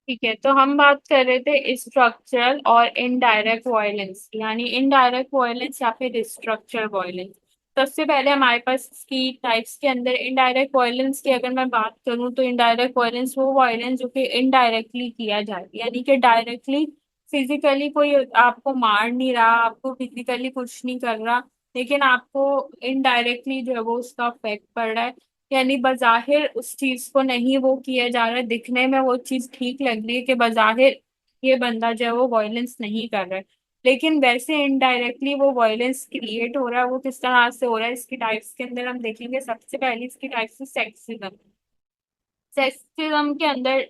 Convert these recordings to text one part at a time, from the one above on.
ठीक है, तो हम बात कर रहे थे स्ट्रक्चरल और इनडायरेक्ट वायलेंस, यानी इनडायरेक्ट वायलेंस या फिर स्ट्रक्चरल वायलेंस। सबसे पहले हमारे पास इसकी टाइप्स के अंदर इनडायरेक्ट वायलेंस की अगर मैं बात करूं तो इनडायरेक्ट वायलेंस वो वायलेंस जो कि इनडायरेक्टली किया जाए, यानी कि डायरेक्टली फिजिकली कोई आपको मार नहीं रहा, आपको फिजिकली कुछ नहीं कर रहा, लेकिन आपको इनडायरेक्टली जो है वो उसका इफेक्ट पड़ रहा है। यानी बजाहिर उस चीज को नहीं वो किया जा रहा है, दिखने में वो चीज ठीक लग रही है कि बजाहिर ये बंदा जो है वो वायलेंस नहीं कर रहा है, लेकिन वैसे इनडायरेक्टली वो वायलेंस क्रिएट हो रहा है। वो किस तरह से हो रहा है, इसकी टाइप्स के अंदर हम देखेंगे। सबसे पहली इसकी टाइप्स है सेक्सिज्म। सेक्सिज्म के अंदर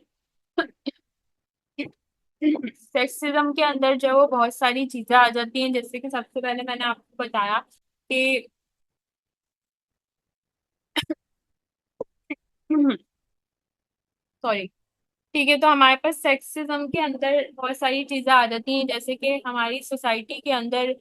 सेक्सिज्म के अंदर जो है वो बहुत सारी चीजें आ जाती हैं, जैसे कि सबसे पहले मैंने आपको बताया कि सॉरी, ठीक है, तो हमारे पास सेक्सिज्म के अंदर बहुत सारी चीजें आ जाती हैं, जैसे कि हमारी सोसाइटी के अंदर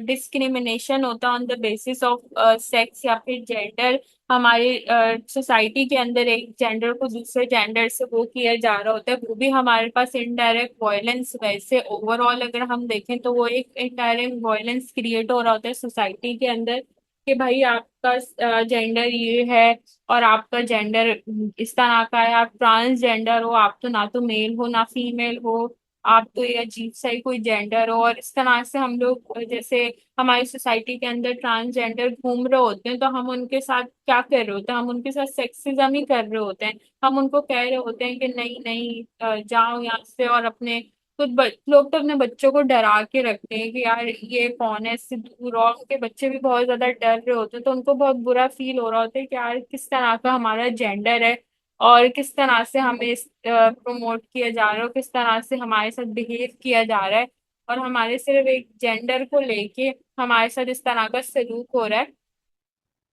डिस्क्रिमिनेशन होता है on the basis of sex या फिर जेंडर। हमारी सोसाइटी के अंदर एक जेंडर को दूसरे जेंडर से वो किया जा रहा होता है, वो भी हमारे पास इनडायरेक्ट वायलेंस। वैसे ओवरऑल अगर हम देखें तो वो एक इनडायरेक्ट वायलेंस क्रिएट हो रहा होता है सोसाइटी के अंदर, कि भाई आपका जेंडर ये है और आपका जेंडर इस तरह का है, आप ट्रांसजेंडर हो, आप तो ना तो मेल हो ना फीमेल हो, आप तो ये अजीब सा ही कोई जेंडर हो। और इस तरह से हम लोग जैसे हमारी सोसाइटी के अंदर ट्रांसजेंडर घूम रहे होते हैं, तो हम उनके साथ क्या कर रहे होते हैं, हम उनके साथ सेक्सिज्म ही कर रहे होते हैं। हम उनको कह रहे होते हैं कि नहीं नहीं, जाओ यहाँ से। और अपने कुछ लोग तो अपने बच्चों को डरा के रखते हैं कि यार ये कौन है, इससे दूर। और उनके बच्चे भी बहुत ज्यादा डर रहे होते हैं, तो उनको बहुत बुरा फील हो रहा होता है कि यार किस तरह का हमारा जेंडर है और किस तरह से हमें प्रमोट किया जा रहा है और किस तरह से हमारे साथ बिहेव किया जा रहा है, और हमारे सिर्फ एक जेंडर को लेके हमारे साथ इस तरह का सलूक हो रहा है।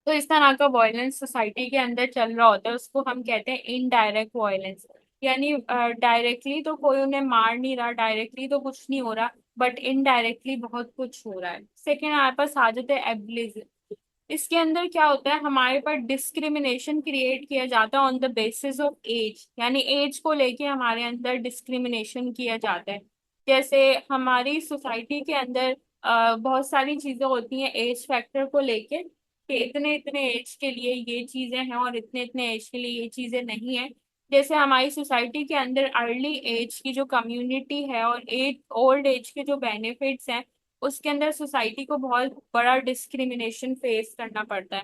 तो इस तरह का वायलेंस सोसाइटी के अंदर चल रहा होता है, उसको हम कहते हैं इनडायरेक्ट वायलेंस। यानी डायरेक्टली तो कोई उन्हें मार नहीं रहा, डायरेक्टली तो कुछ नहीं हो रहा, बट इनडायरेक्टली बहुत कुछ हो रहा है। सेकेंड हमारे पास आ जाते हैं एब्लेजिव। इसके अंदर क्या होता है, हमारे पर डिस्क्रिमिनेशन क्रिएट किया जाता है on the basis of age, यानी एज को लेके हमारे अंदर डिस्क्रिमिनेशन किया जाता है। जैसे हमारी सोसाइटी के अंदर बहुत सारी चीजें होती हैं एज फैक्टर को लेके, कि इतने इतने एज के लिए ये चीजें हैं और इतने इतने एज के लिए ये चीजें नहीं है। जैसे हमारी सोसाइटी के अंदर अर्ली एज की जो कम्युनिटी है और एज ओल्ड एज के जो बेनिफिट्स हैं, उसके अंदर सोसाइटी को बहुत बड़ा डिस्क्रिमिनेशन फेस करना पड़ता है।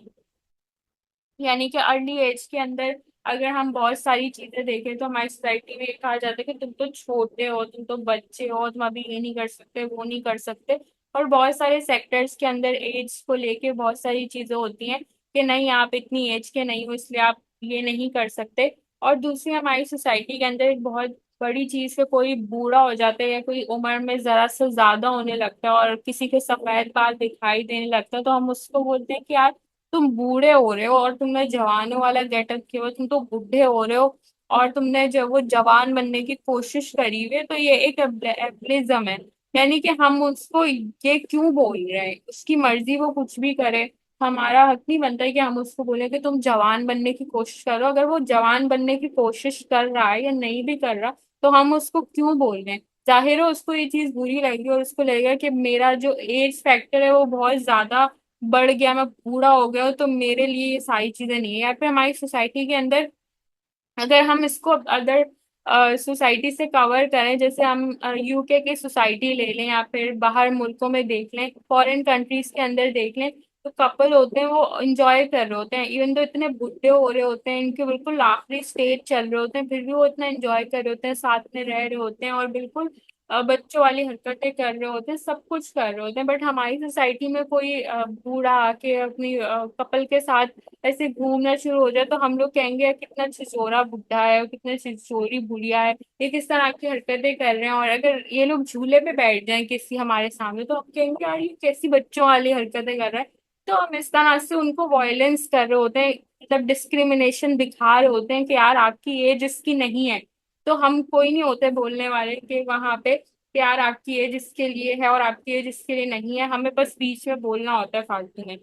यानी कि अर्ली एज के अंदर अगर हम बहुत सारी चीजें देखें तो हमारी सोसाइटी में ये कहा जाता है कि तुम तो छोटे हो, तुम तो बच्चे हो, तुम अभी ये नहीं कर सकते वो नहीं कर सकते। और बहुत सारे सेक्टर्स के अंदर एज को लेके बहुत सारी चीजें होती हैं कि नहीं आप इतनी एज के नहीं हो इसलिए आप ये नहीं कर सकते। और दूसरी हमारी सोसाइटी के अंदर एक बहुत बड़ी चीज है, कोई बूढ़ा हो जाता है या कोई उम्र में जरा से ज्यादा होने लगता है और किसी के सफेद बाल दिखाई देने लगता है, तो हम उसको बोलते हैं कि यार तुम बूढ़े हो रहे हो और तुमने जवानों वाला गेटअप किया हुआ, तुम तो बूढ़े हो रहे हो और तुमने जो वो जवान बनने की कोशिश करी हुई है, तो ये एक एब्लेजम है। यानी कि हम उसको ये क्यों बोल रहे हैं, उसकी मर्जी वो कुछ भी करे, हमारा हक नहीं बनता है कि हम उसको बोले कि तुम जवान बनने की कोशिश करो। अगर वो जवान बनने की कोशिश कर रहा है या नहीं भी कर रहा, तो हम उसको क्यों बोल रहे हैं। जाहिर है उसको ये चीज बुरी लगेगी और उसको लगेगा कि मेरा जो एज फैक्टर है वो बहुत ज्यादा बढ़ गया, मैं बूढ़ा हो गया हूं, तो मेरे लिए ये सारी चीजें नहीं है। या फिर हमारी सोसाइटी के अंदर अगर हम इसको अदर सोसाइटी से कवर करें, जैसे हम यूके की सोसाइटी ले लें या फिर बाहर मुल्कों में देख लें, फॉरेन कंट्रीज के अंदर देख लें, तो कपल होते हैं वो एंजॉय कर रहे होते हैं, इवन तो इतने बुढ़े हो रहे होते हैं, इनके बिल्कुल आखिरी स्टेज चल रहे होते हैं, फिर भी वो इतना एंजॉय कर रहे होते हैं, साथ में रह रहे होते हैं और बिल्कुल बच्चों वाली हरकतें कर रहे होते हैं, सब कुछ कर रहे होते हैं। बट हमारी सोसाइटी में कोई बूढ़ा आके अपनी कपल के साथ ऐसे घूमना शुरू हो जाए, तो हम लोग कहेंगे यार कितना छिछोरा बुढ़ा है और कितना छिछोरी बुढ़िया है, ये किस तरह की हरकतें कर रहे हैं। और अगर ये लोग झूले पे बैठ जाएं किसी हमारे सामने, तो हम कहेंगे यार ये कैसी बच्चों वाली हरकतें कर रहा है। तो हम इस तरह से उनको वायलेंस कर रहे होते हैं, मतलब डिस्क्रिमिनेशन दिखा रहे होते हैं कि यार आपकी एज इसकी नहीं है। तो हम कोई नहीं होते बोलने वाले कि वहां पे कि यार आपकी एज इसके लिए है और आपकी एज इसके लिए नहीं है, हमें बस बीच में बोलना होता है फालतू में।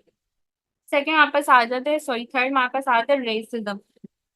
सेकंड हमारे पास आ जाते हैं, सॉरी थर्ड हमारे पास आ जाता है रेसिज्म।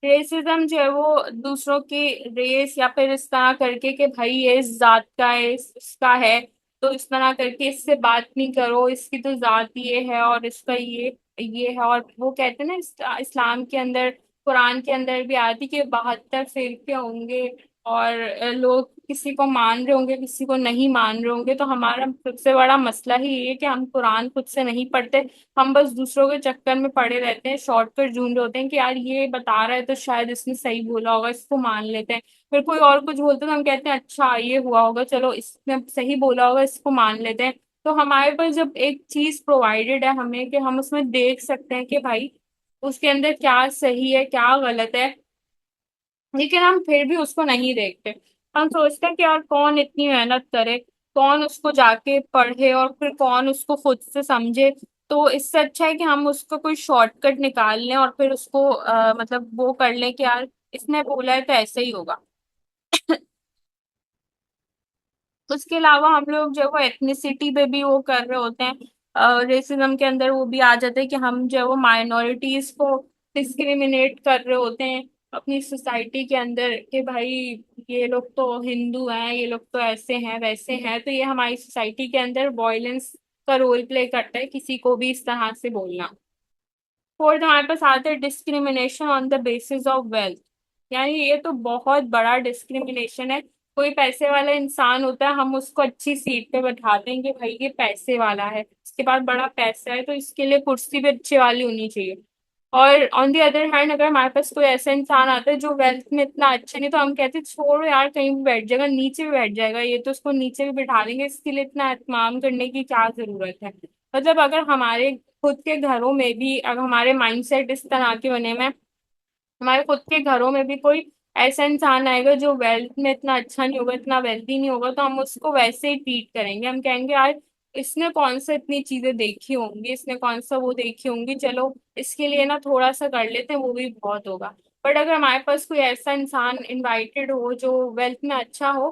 रेसिज्म जो है वो दूसरों की रेस या फिर इस तरह करके कि भाई ये इस जात का है, इसका है, तो इस तरह करके इससे बात नहीं करो, इसकी तो जात ये है और इसका ये है। और वो कहते हैं ना इस्लाम के अंदर, कुरान के अंदर भी आती कि 72 फिरके होंगे और लोग किसी को मान रहे होंगे, किसी को नहीं मान रहे होंगे। तो हमारा सबसे बड़ा मसला ही ये है कि हम कुरान खुद से नहीं पढ़ते, हम बस दूसरों के चक्कर में पड़े रहते हैं, शॉर्टकट ढूंढ रहे होते हैं कि यार ये बता रहा है तो शायद इसने सही बोला होगा, इसको मान लेते हैं। फिर कोई और कुछ बोलते हैं तो हम कहते हैं अच्छा ये हुआ होगा, चलो इसने सही बोला होगा, इसको मान लेते हैं। तो हमारे पास जब एक चीज प्रोवाइडेड है हमें कि हम उसमें देख सकते हैं कि भाई उसके अंदर क्या सही है क्या गलत है, लेकिन हम फिर भी उसको नहीं देखते। हम सोचते हैं कि यार कौन इतनी मेहनत करे, कौन उसको जाके पढ़े और फिर कौन उसको खुद से समझे। तो इससे अच्छा है कि हम उसको कोई शॉर्टकट निकाल लें और फिर उसको मतलब वो कर लें कि यार इसने बोला है तो ऐसे ही होगा। उसके अलावा हम लोग जो है वो एथनिसिटी पे भी वो कर रहे होते हैं, रेसिज्म के अंदर वो भी आ जाता है कि हम जो है वो माइनॉरिटीज को डिस्क्रिमिनेट कर रहे होते हैं अपनी सोसाइटी के अंदर कि भाई ये लोग तो हिंदू हैं, ये लोग तो ऐसे हैं वैसे हैं। तो ये हमारी सोसाइटी के अंदर वॉयलेंस का रोल प्ले करता है किसी को भी इस तरह से बोलना। फोर्थ हमारे पास आता है discrimination on the basis of wealth. यानी ये तो बहुत बड़ा डिस्क्रिमिनेशन है। कोई पैसे वाला इंसान होता है, हम उसको अच्छी सीट पे बैठाते हैं कि भाई ये पैसे वाला है, इसके पास बड़ा पैसा है तो इसके लिए कुर्सी भी अच्छे वाली होनी चाहिए। और ऑन दी अदर हैंड अगर हमारे पास कोई ऐसा इंसान आता है जो वेल्थ में इतना अच्छा नहीं, तो हम कहते हैं छोड़ो यार कहीं भी बैठ जाएगा, नीचे भी बैठ जाएगा, ये तो उसको नीचे भी बिठा देंगे, इसके लिए इतना एहतमाम करने की क्या जरूरत है। मतलब अगर हमारे खुद के घरों में भी अगर हमारे माइंडसेट इस तरह के बने हुए हैं, हमारे खुद के घरों में भी कोई ऐसा इंसान आएगा जो वेल्थ में इतना अच्छा नहीं होगा, इतना वेल्थी नहीं होगा, तो हम उसको वैसे ही ट्रीट करेंगे। हम कहेंगे यार इसने कौन सा इतनी चीजें देखी होंगी, इसने कौन सा वो देखी होंगी, चलो इसके लिए ना थोड़ा सा कर लेते हैं, वो भी बहुत होगा। बट अगर हमारे पास कोई ऐसा इंसान इनवाइटेड हो जो वेल्थ में अच्छा हो,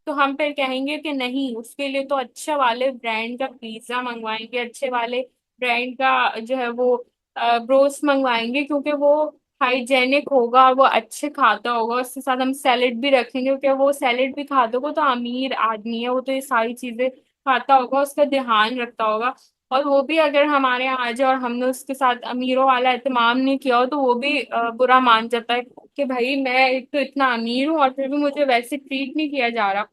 तो हम फिर कहेंगे कि नहीं, उसके लिए तो अच्छे वाले ब्रांड का पिज्जा मंगवाएंगे, अच्छे वाले ब्रांड का जो है वो ब्रोस्ट मंगवाएंगे, क्योंकि वो हाइजेनिक होगा, वो अच्छे खाता होगा। उसके साथ हम सैलेड भी रखेंगे क्योंकि वो सैलेड भी खाता होगा, तो अमीर आदमी है वो, तो ये सारी चीजें खाता होगा, उसका ध्यान रखता होगा। और वो भी अगर हमारे यहाँ आ जाए और हमने उसके साथ अमीरों वाला एहतमाम नहीं किया हो, तो वो भी बुरा मान जाता है कि भाई मैं एक तो इतना अमीर हूँ और फिर भी मुझे वैसे ट्रीट नहीं किया जा रहा।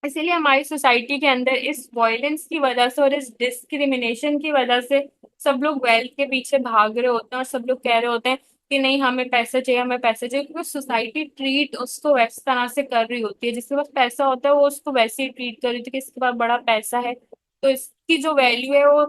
इसीलिए हमारी सोसाइटी के अंदर इस वायलेंस की वजह से और इस डिस्क्रिमिनेशन की वजह से सब लोग वेल्थ के पीछे भाग रहे होते हैं और सब लोग कह रहे होते हैं कि नहीं हमें पैसा चाहिए, हमें पैसा चाहिए, क्योंकि सोसाइटी ट्रीट उसको वैस तरह से कर रही होती है। जिसके पास पैसा होता है वो उसको वैसे ही ट्रीट कर रही होती है कि इसके पास बड़ा पैसा है, तो इसकी जो वैल्यू है वो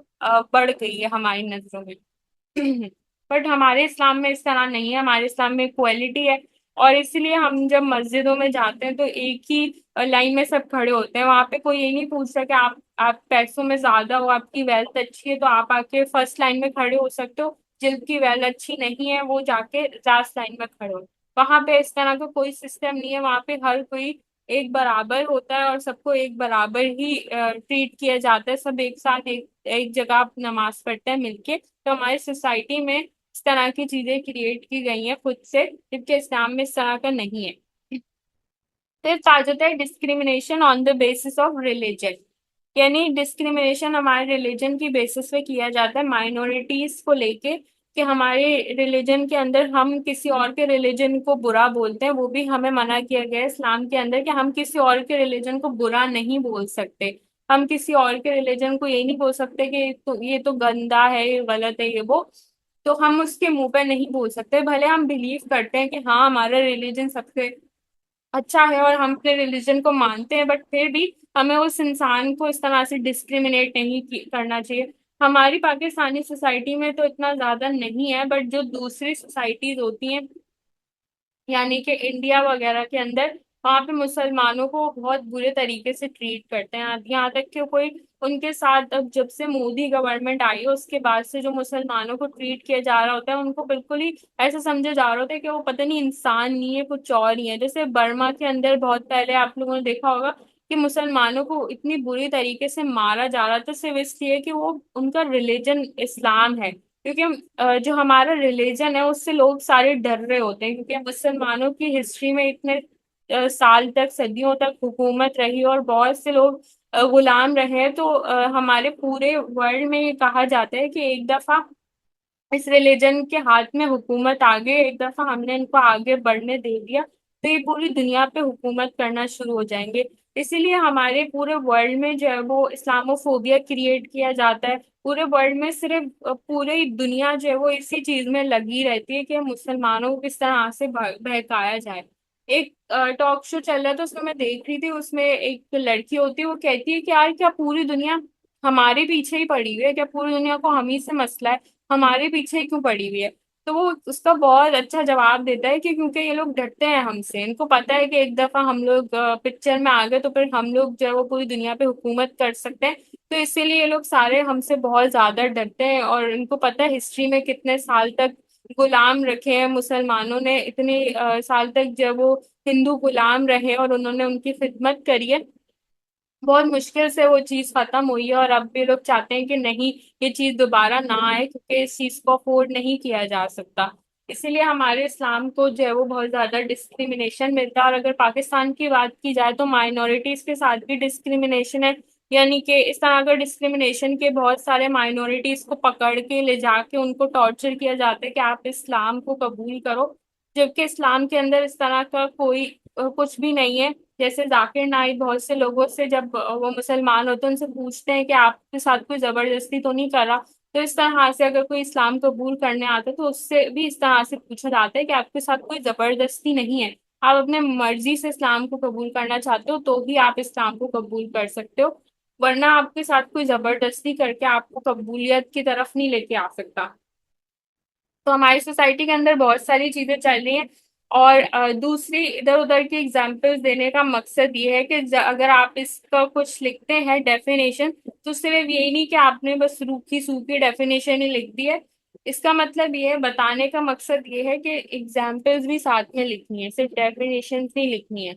बढ़ गई है हमारी नजरों में। बट हमारे इस्लाम में इस तरह नहीं है, हमारे इस्लाम में इक्वालिटी है। और इसीलिए हम जब मस्जिदों में जाते हैं तो एक ही लाइन में सब खड़े होते हैं, वहां पे कोई ये नहीं पूछता कि आप पैसों में ज्यादा हो, आपकी वेल्थ अच्छी है तो आप आके फर्स्ट लाइन में खड़े हो सकते हो, जिनकी वेल्थ अच्छी नहीं है वो जाके लास्ट लाइन में खड़े हो। वहां पे इस तरह का कोई सिस्टम नहीं है, वहां पे हर कोई एक बराबर होता है और सबको एक बराबर ही ट्रीट किया जाता है, सब एक साथ एक एक जगह नमाज पढ़ते हैं मिलके। तो हमारी सोसाइटी में इस तरह की चीजें क्रिएट की गई हैं खुद से, जबकि इस्लाम में इस तरह का नहीं है। फिर आ जाता है discrimination on the basis of religion. यानी डिस्क्रिमिनेशन हमारे रिलीजन की बेसिस पे किया जाता है माइनॉरिटीज को लेके, कि हमारे रिलीजन के अंदर हम किसी और के रिलीजन को बुरा बोलते हैं। वो भी हमें मना किया गया है इस्लाम के अंदर कि हम किसी और के रिलीजन को बुरा नहीं बोल सकते। हम किसी और के रिलीजन को ये नहीं बोल सकते कि तो ये तो गंदा है, ये गलत है, ये वो। तो हम उसके मुंह पे नहीं बोल सकते, भले हम बिलीव करते हैं कि हाँ हमारा रिलीजन सबसे अच्छा है और हम अपने रिलीजन को मानते हैं, बट फिर भी हमें उस इंसान को इस तरह से डिस्क्रिमिनेट नहीं करना चाहिए। हमारी पाकिस्तानी सोसाइटी में तो इतना ज्यादा नहीं है, बट जो दूसरी सोसाइटीज होती हैं यानी कि इंडिया वगैरह के अंदर, वहाँ पे मुसलमानों को बहुत बुरे तरीके से ट्रीट करते हैं। यहाँ तक कि कोई उनके साथ, अब जब से मोदी गवर्नमेंट आई है उसके बाद से जो मुसलमानों को ट्रीट किया जा रहा होता है, उनको बिल्कुल ही ऐसा समझा जा रहा होता है कि वो पता नहीं इंसान नहीं है, कुछ और ही है। जैसे बर्मा के अंदर बहुत पहले आप लोगों ने देखा होगा कि मुसलमानों को इतनी बुरी तरीके से मारा जा रहा था सिर्फ इसलिए कि वो उनका रिलीजन इस्लाम है। क्योंकि जो हमारा रिलीजन है उससे लोग सारे डर रहे होते हैं, क्योंकि मुसलमानों की हिस्ट्री में इतने साल तक, सदियों तक हुकूमत रही और बहुत से लोग गुलाम रहे हैं। तो हमारे पूरे वर्ल्ड में ये कहा जाता है कि एक दफा इस रिलीजन के हाथ में हुकूमत आ गई, एक दफा हमने इनको आगे बढ़ने दे दिया तो ये पूरी दुनिया पे हुकूमत करना शुरू हो जाएंगे। इसीलिए हमारे पूरे वर्ल्ड में जो है वो इस्लामोफोबिया क्रिएट किया जाता है। पूरे वर्ल्ड में सिर्फ पूरी दुनिया जो है वो इसी चीज में लगी रहती है कि मुसलमानों को किस तरह से बहकाया जाए। एक टॉक शो चल रहा था, उसमें मैं देख रही थी, उसमें एक लड़की होती है, वो कहती है कि यार क्या पूरी दुनिया हमारे पीछे ही पड़ी हुई है, क्या पूरी दुनिया को हम ही से मसला है, हमारे पीछे क्यों पड़ी हुई है। तो वो उसका बहुत अच्छा जवाब देता है कि क्योंकि ये लोग डरते हैं हमसे, इनको पता है कि एक दफा हम लोग पिक्चर में आ गए तो फिर हम लोग जो है वो पूरी दुनिया पे हुकूमत कर सकते हैं। तो इसीलिए ये लोग सारे हमसे बहुत ज्यादा डरते हैं, और इनको पता है हिस्ट्री में कितने साल तक गुलाम रखे हैं मुसलमानों ने, इतने साल तक जब वो हिंदू गुलाम रहे और उन्होंने उनकी खिदमत करी है। बहुत मुश्किल से वो चीज खत्म हुई है, और अब भी लोग चाहते हैं कि नहीं, ये चीज दोबारा ना आए, क्योंकि इस चीज को अफोर्ड नहीं किया जा सकता। इसीलिए हमारे इस्लाम को जो है वो बहुत ज्यादा डिस्क्रिमिनेशन मिलता है। और अगर पाकिस्तान की बात की जाए तो माइनॉरिटीज के साथ भी डिस्क्रिमिनेशन है। यानी कि इस तरह का डिस्क्रिमिनेशन के बहुत सारे माइनॉरिटीज को पकड़ के ले जाके उनको टॉर्चर किया जाता है कि आप इस्लाम को कबूल करो, जबकि इस्लाम के अंदर इस तरह का कोई कुछ भी नहीं है। जैसे जाकिर नाइक बहुत से लोगों से जब वो मुसलमान होते हैं उनसे पूछते हैं कि आपके साथ कोई जबरदस्ती तो नहीं कर रहा, तो इस तरह से अगर कोई इस्लाम कबूल करने आता है तो उससे भी इस तरह से पूछा जाता है कि आपके साथ कोई जबरदस्ती नहीं है, आप अपने मर्जी से इस्लाम को कबूल करना चाहते हो तो ही आप इस्लाम को कबूल कर सकते हो, वरना आपके साथ कोई जबरदस्ती करके आपको कबूलियत की तरफ नहीं लेके आ सकता। तो हमारी सोसाइटी के अंदर बहुत सारी चीजें चल रही हैं। और दूसरी इधर उधर की एग्जांपल्स देने का मकसद ये है कि अगर आप इसका कुछ लिखते हैं डेफिनेशन, तो सिर्फ यही नहीं कि आपने बस रूखी सूखी डेफिनेशन ही लिख दी है। इसका मतलब ये है, बताने का मकसद ये है कि एग्जाम्पल्स भी साथ में लिखनी है, सिर्फ डेफिनेशन नहीं लिखनी है।